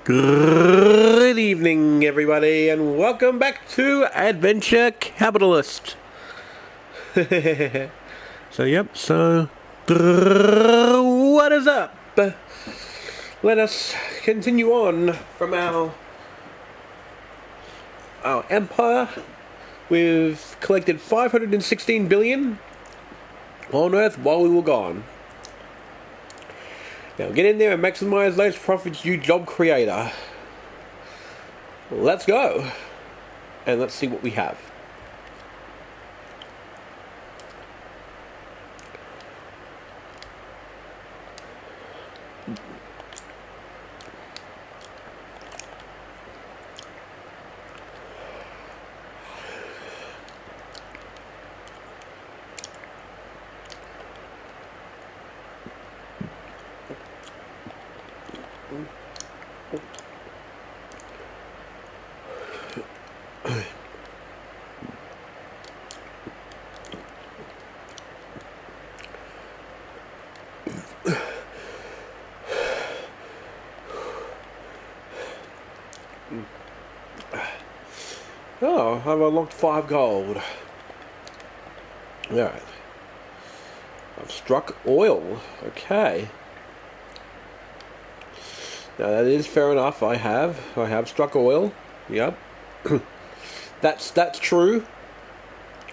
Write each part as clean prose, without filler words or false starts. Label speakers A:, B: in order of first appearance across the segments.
A: Good evening, everybody, and welcome back to Adventure Capitalist. So, what is up? Let us continue on from our empire. We've collected 516 billion on Earth while we were gone. Now get in there and maximize those profits, you job creator. Let's go. And let's see what we have. Oh, I've unlocked 5 gold. Alright. I've struck oil. Okay. Now that is fair enough. I have struck oil. Yep. That's true.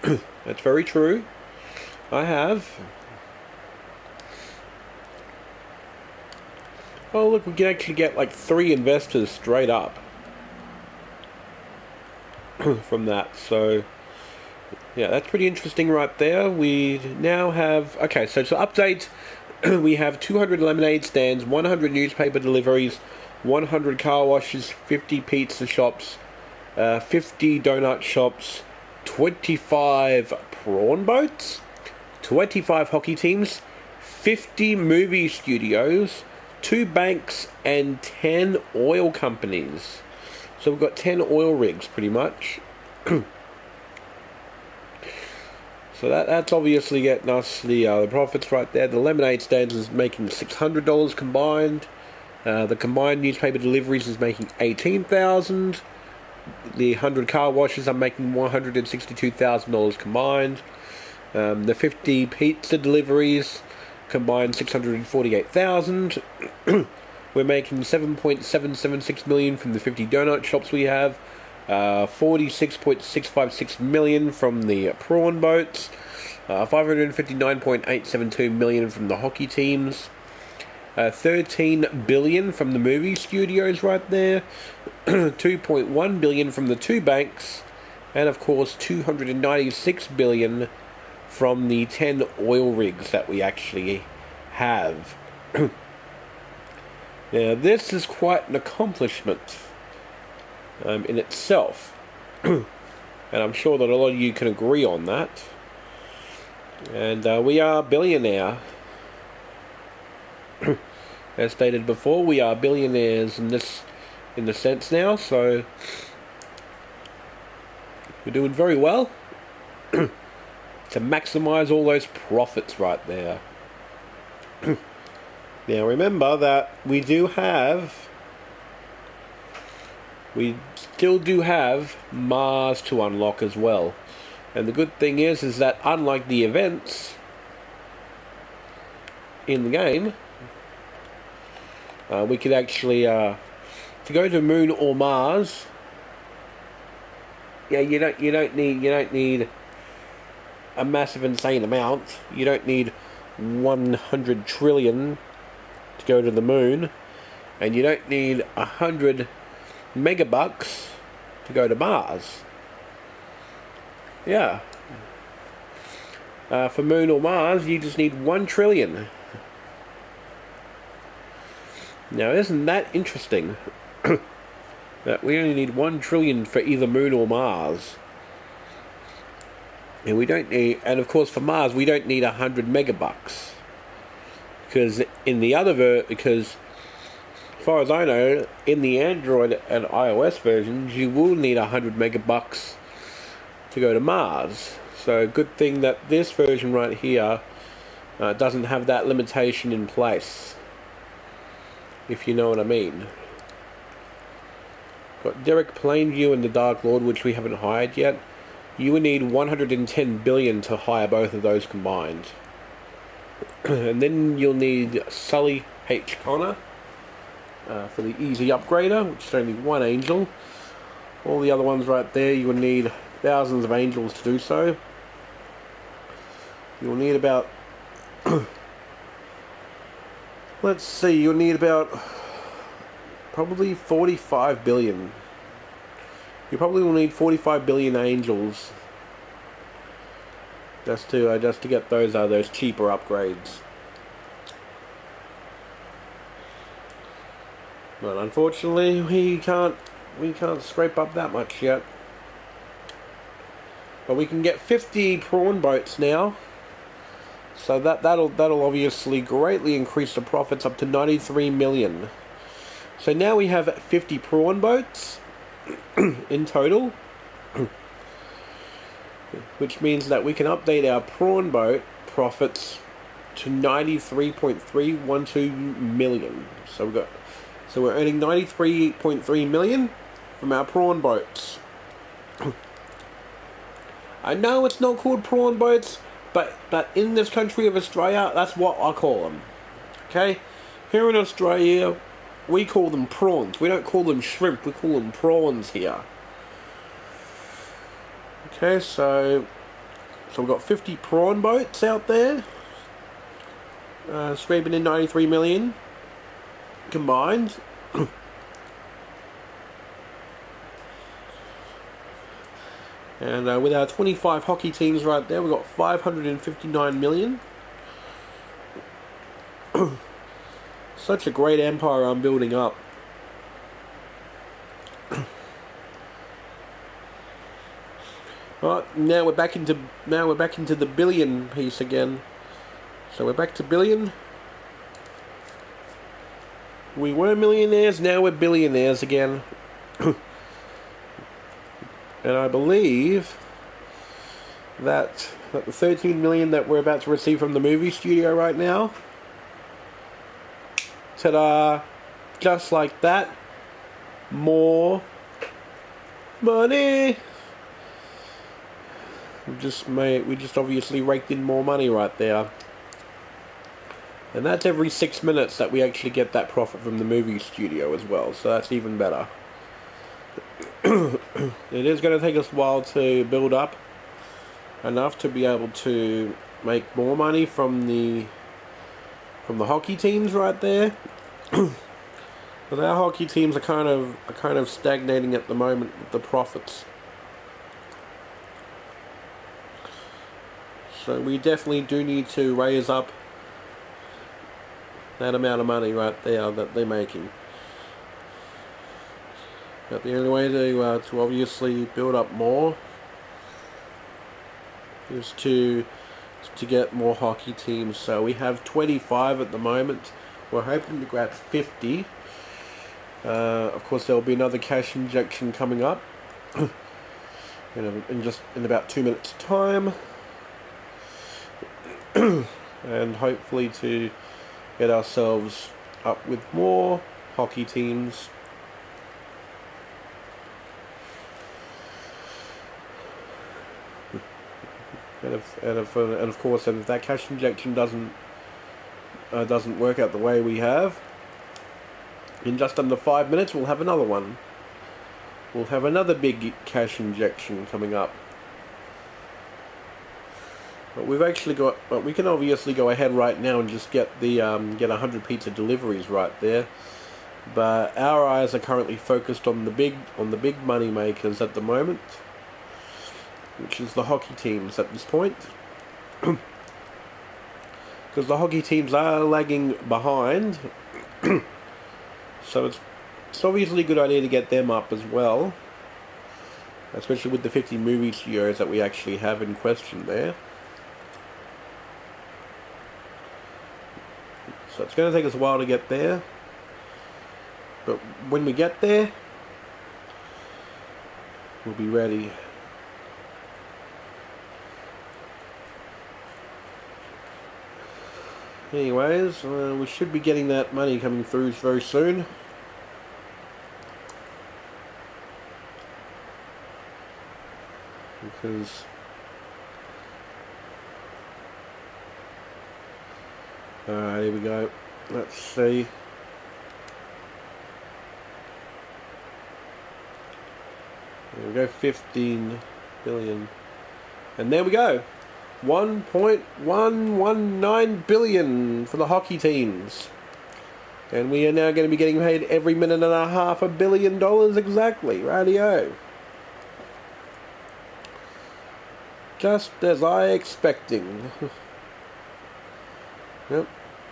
A: That's very true. I have. Oh look, we can actually get like 3 investors straight up from that. So yeah, that's pretty interesting right there. We now have, okay, so to update, we have 200 lemonade stands, 100 newspaper deliveries, 100 car washes, 50 pizza shops, 50 donut shops, 25 prawn boats, 25 hockey teams, 50 movie studios, 2 banks, and 10 oil companies. So we've got 10 oil rigs, pretty much. So that's obviously getting us the profits right there. The lemonade stands is making $600 combined. The combined newspaper deliveries is making $18,000. The 100 car washes are making $162,000 combined. The 50 pizza deliveries combined $648,000. We're making $7.776 million from the 50 donut shops we have. $46.656 million from the prawn boats. $559.872 million from the hockey teams. $13 billion from the movie studios right there. $2.1 billion from the 2 banks. And of course $296 billion from the 10 oil rigs that we actually have. Now this is quite an accomplishment in itself, and I'm sure that a lot of you can agree on that. And we are billionaire. As stated before, we are billionaires in the sense now, so we're doing very well to maximize all those profits right there. Now remember that we still do have Mars to unlock as well. And the good thing is that unlike the events in the game, we could actually to go to Moon or Mars. Yeah, you don't need a massive insane amount. You don't need 100 trillion to go to the moon, and you don't need 100 megabucks to go to Mars. Yeah. For Moon or Mars, you just need 1 trillion. Now, isn't that interesting? That we only need 1 trillion for either Moon or Mars. And we don't need, and of course for Mars, we don't need 100 megabucks. Because in the other because as far as I know, in the Android and iOS versions, you will need 100 megabucks to go to Mars. So good thing that this version right here doesn't have that limitation in place, if you know what I mean. Got Derek Plainview and the Dark Lord, which we haven't hired yet. You would need 110 billion to hire both of those combined. And then you'll need Sully H. Connor for the easy upgrader, which is only one angel. All the other ones right there, you will need thousands of angels to do so. You'll need about let's see, you'll need about probably 45 billion. You probably will need 45 billion angels just to get those cheaper upgrades. But unfortunately, we can't scrape up that much yet. But we can get 50 prawn boats now. So that'll obviously greatly increase the profits up to 93 million. So now we have 50 prawn boats in total, which means that we can update our prawn boat profits to 93.312 million. So we're earning 93.3 million from our prawn boats. I know it's not called prawn boats, but in this country of Australia, that's what I call them. Okay? Here in Australia, we call them prawns. We don't call them shrimp, we call them prawns here. Okay, so we've got 50 prawn boats out there, scraping in 93 million combined. And with our 25 hockey teams right there, we've got 559 million. Such a great empire I'm building up. Right, now we're back into the billion piece again. So we're back to billion. We were millionaires, now we're billionaires again. And I believe that the 13 million that we're about to receive from the movie studio right now, ta-da, just like that, more money. We just obviously raked in more money right there. And that's every 6 minutes that we actually get that profit from the movie studio as well, so that's even better. It is going to take us a while to build up enough to be able to make more money from the hockey teams right there. But our hockey teams are kind of stagnating at the moment with the profits. So we definitely do need to raise up that amount of money right there that they're making. But the only way to obviously build up more is to get more hockey teams. So we have 25 at the moment. We're hoping to grab 50. Of course, there will be another cash injection coming up in about 2 minutes' time, and hopefully to get ourselves up with more hockey teams. And of course, if that cash injection doesn't work out the way we have, in just under 5 minutes we'll have another one. We'll have another big cash injection coming up. But we can obviously go ahead right now and just get 100 pizza deliveries right there. But our eyes are currently focused on the big money makers at the moment, which is the hockey teams at this point. Because the hockey teams are lagging behind. So it's obviously a good idea to get them up as well. Especially with the 50 movie studios that we actually have in question there. So it's going to take us a while to get there. But when we get there, we'll be ready. Anyways, we should be getting that money coming through very soon. because alright, here we go. Let's see. There we go, 15 billion. And there we go. 1.119 billion for the hockey teams. And we are now going to be getting paid every minute and a half $1 billion exactly. Radio. Just as I expecting. Yep.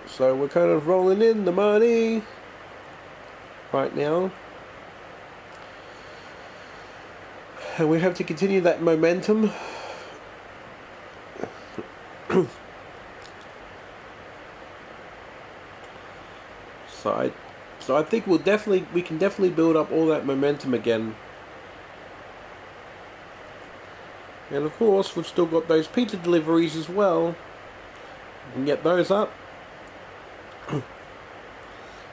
A: So we're kind of rolling in the money right now. And we have to continue that momentum. So I think we can definitely build up all that momentum again. And of course, we've still got those pizza deliveries as well. We can get those up.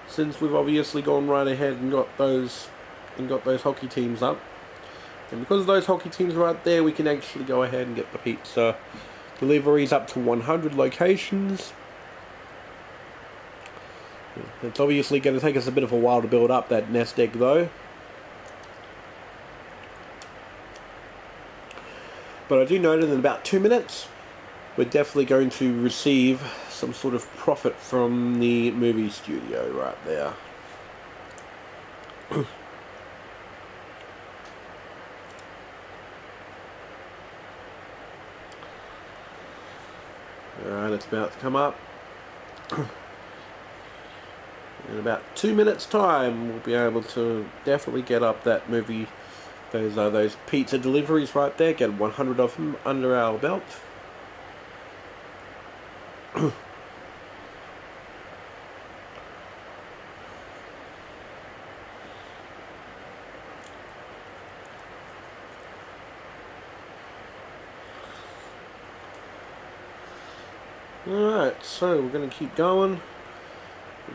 A: Since we've obviously gone right ahead and got those hockey teams up. And because of those hockey teams right there, we can actually go ahead and get the pizza deliveries up to 100 locations. It's obviously going to take us a bit of a while to build up that nest egg though. But I do know that in about 2 minutes, we're definitely going to receive some sort of profit from the movie studio right there. Alright, it's about to come up. In about 2 minutes time, we'll be able to definitely get up that movie, those pizza deliveries right there, get 100 of them under our belt. Alright, so we're going to keep going.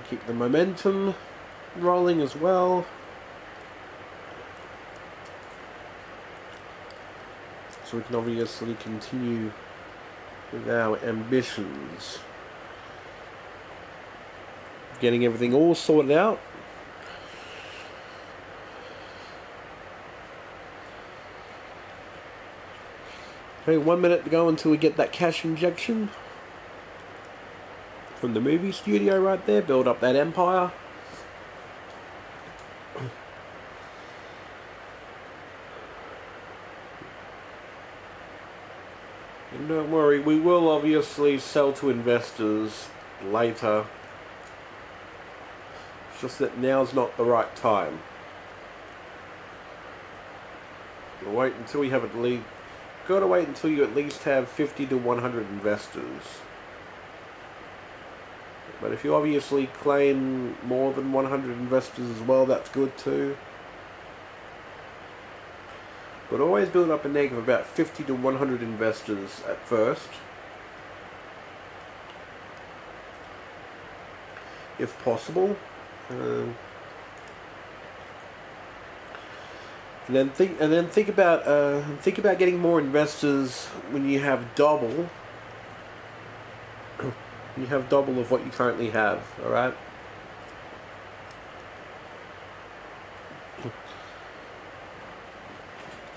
A: Keep the momentum rolling as well. So we can obviously continue with our ambitions. Getting everything all sorted out. Okay, 1 minute to go until we get that cash injection from the movie studio right there. Build up that empire. And don't worry, we will obviously sell to investors later. It's just that now's not the right time. We'll wait until we have at least... Gotta wait until you at least have 50 to 100 investors. But if you obviously claim more than 100 investors as well, that's good too. But always build up an egg of about 50 to 100 investors at first. If possible. And then think about getting more investors when you have double. You have double of what you currently have, alright?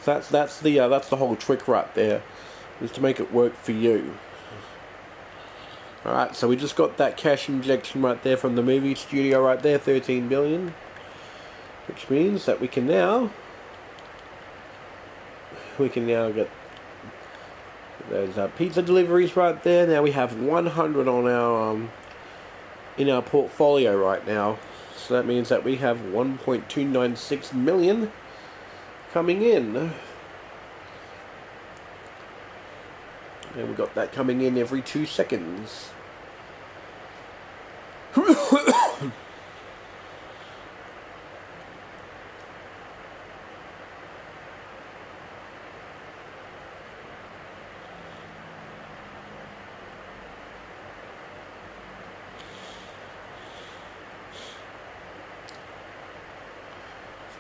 A: That's the whole trick right there, is to make it work for you. Alright, so we just got that cash injection right there from the movie studio right there, 13 billion. Which means that we can now get those pizza deliveries right there. Now we have 100 on our in our portfolio right now. So that means that we have 1.296 million coming in. And we got that coming in every 2 seconds.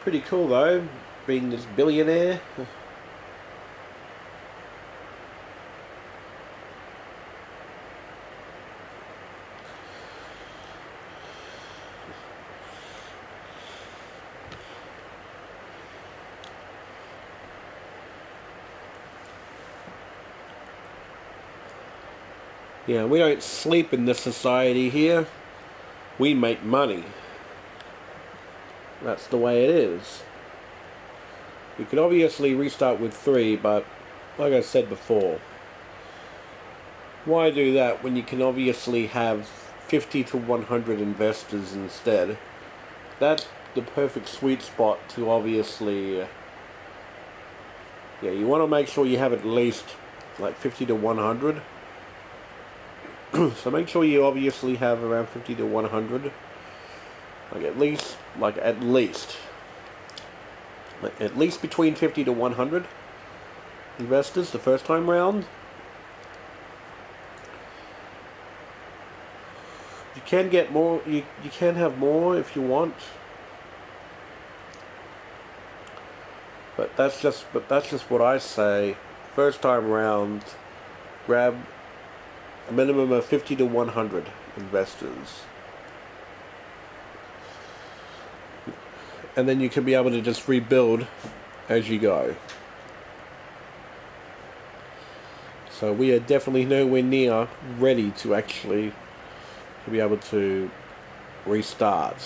A: Pretty cool though, being this billionaire. Yeah, we don't sleep in this society here. We make money. That's the way it is. You could obviously restart with 3, but like I said before, why do that when you can obviously have 50 to 100 investors instead? That's the perfect sweet spot to obviously... yeah, you want to make sure you have at least like 50 to 100. So make sure you obviously have around 50 to 100. At least between 50 to 100 investors the first time round. You can get more, you can have more if you want. But that's just what I say. First time round, grab a minimum of 50 to 100 investors. And then you can be able to just rebuild as you go. So we are definitely nowhere near ready to actually be able to restart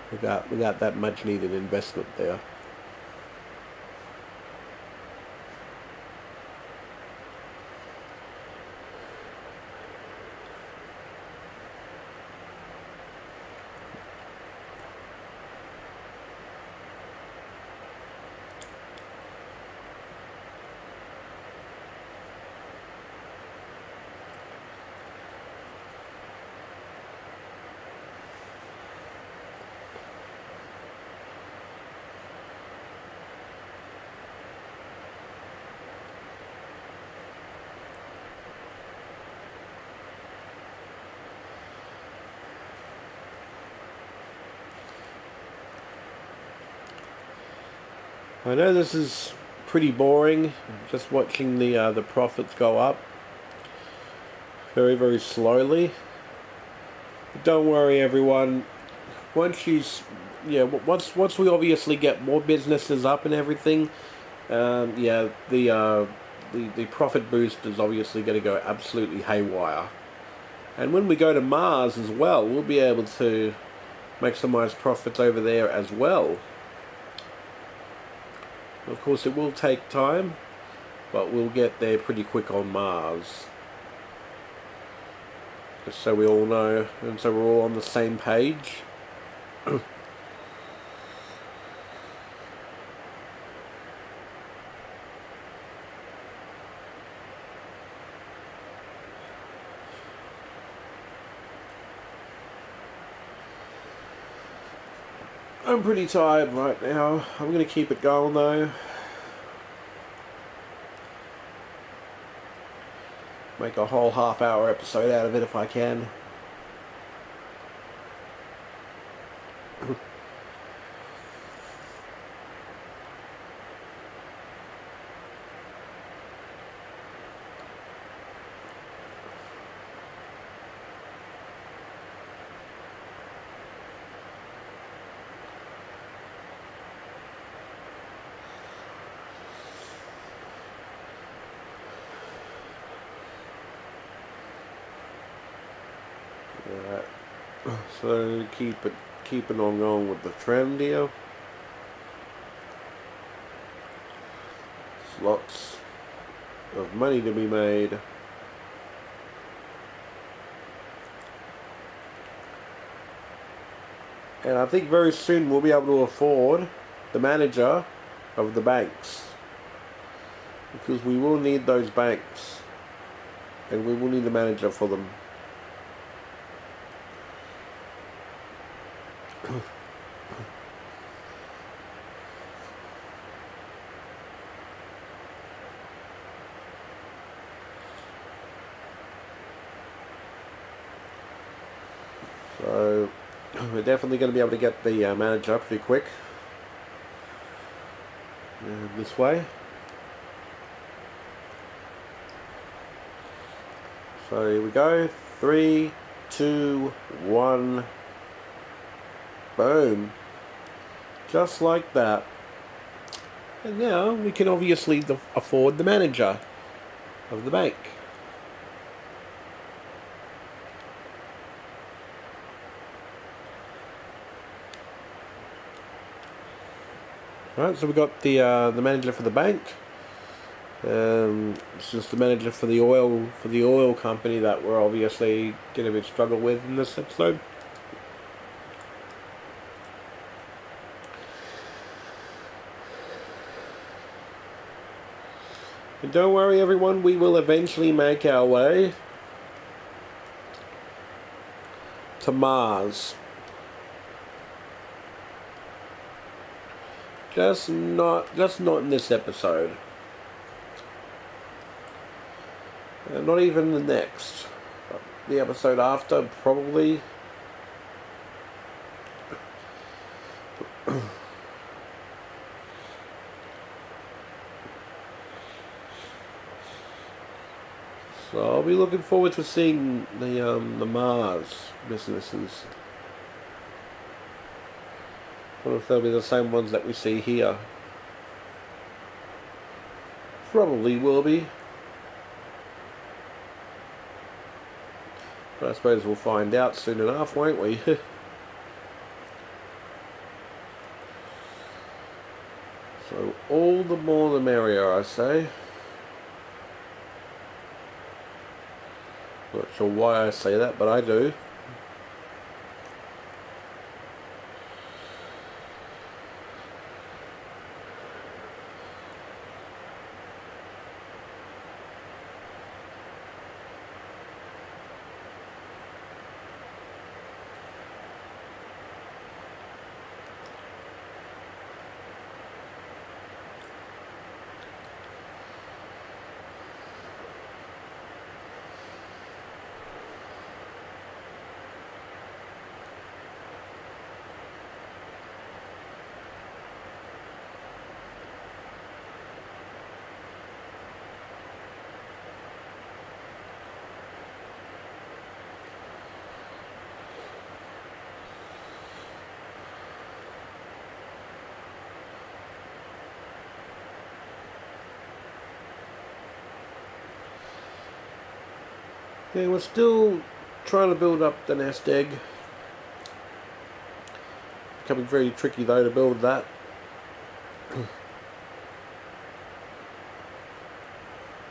A: without that much needed investment there. I know this is pretty boring, just watching the profits go up very, very slowly. But don't worry, everyone. Once we obviously get more businesses up and everything, the profit boost is obviously going to go absolutely haywire. And when we go to Mars as well, we'll be able to maximize profits over there as well. Of course, it will take time, but we'll get there pretty quick on Mars. Just so we all know, and so we're all on the same page. I'm pretty tired right now. I'm going to keep it going though. Make a whole half-hour episode out of it if I can. Alright, so keeping on going with the trend here. There's lots of money to be made. And I think very soon we'll be able to afford the manager of the banks. Because we will need those banks. And we will need a manager for them. So we're definitely going to be able to get the manager pretty quick. This way. So here we go. 3, 2, 1. Boom. Just like that. And now we can obviously afford the manager. of the bank. Right, so we got the manager for the bank. It's just the manager for the oil company that we're obviously going to struggle with in this episode. And don't worry, everyone, we will eventually make our way to Mars. Just not in this episode. Not even the next. The episode after, probably. So I'll be looking forward to seeing the Mars businesses. I wonder if they'll be the same ones that we see here. Probably will be. But I suppose we'll find out soon enough, won't we? So all the more the merrier, I say. Not sure why I say that, but I do. Okay, we're still trying to build up the nest egg. Becoming very tricky though to build that.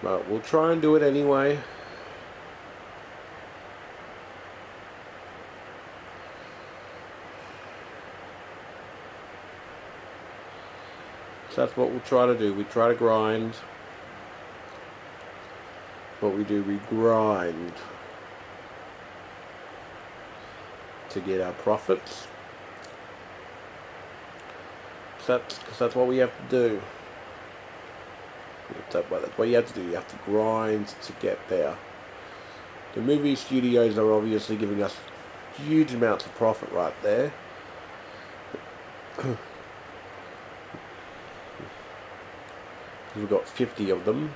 A: But we'll try and do it anyway. So that's what we'll try to do. We try to grind. What we do, we grind to get our profits. Because that's what we have to do. That's what you have to do. You have to grind to get there. The movie studios are obviously giving us huge amounts of profit right there. We've got 50 of them.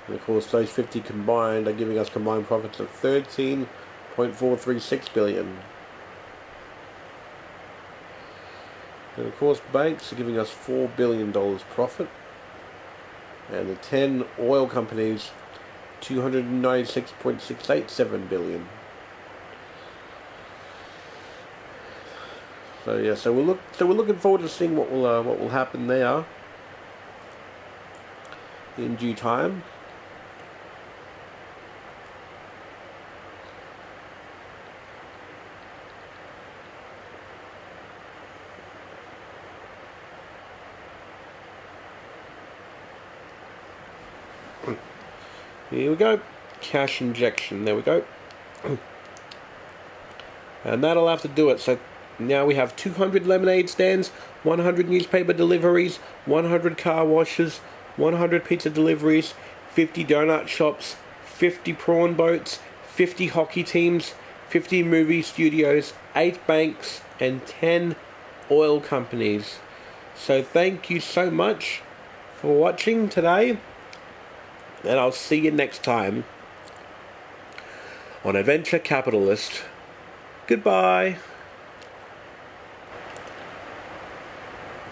A: And of course those 50 combined are giving us combined profits of 13.436 billion. And of course banks are giving us $4 billion profit. And the 10 oil companies, 296.687 billion. So yeah, so we're looking forward to seeing what will happen there in due time. Here we go, cash injection, there we go. And that'll have to do it. So now we have 200 lemonade stands, 100 newspaper deliveries, 100 car washes, 100 pizza deliveries, 50 donut shops, 50 prawn boats, 50 hockey teams, 50 movie studios, 8 banks, and 10 oil companies. So thank you so much for watching today. And I'll see you next time on Adventure Capitalist. Goodbye.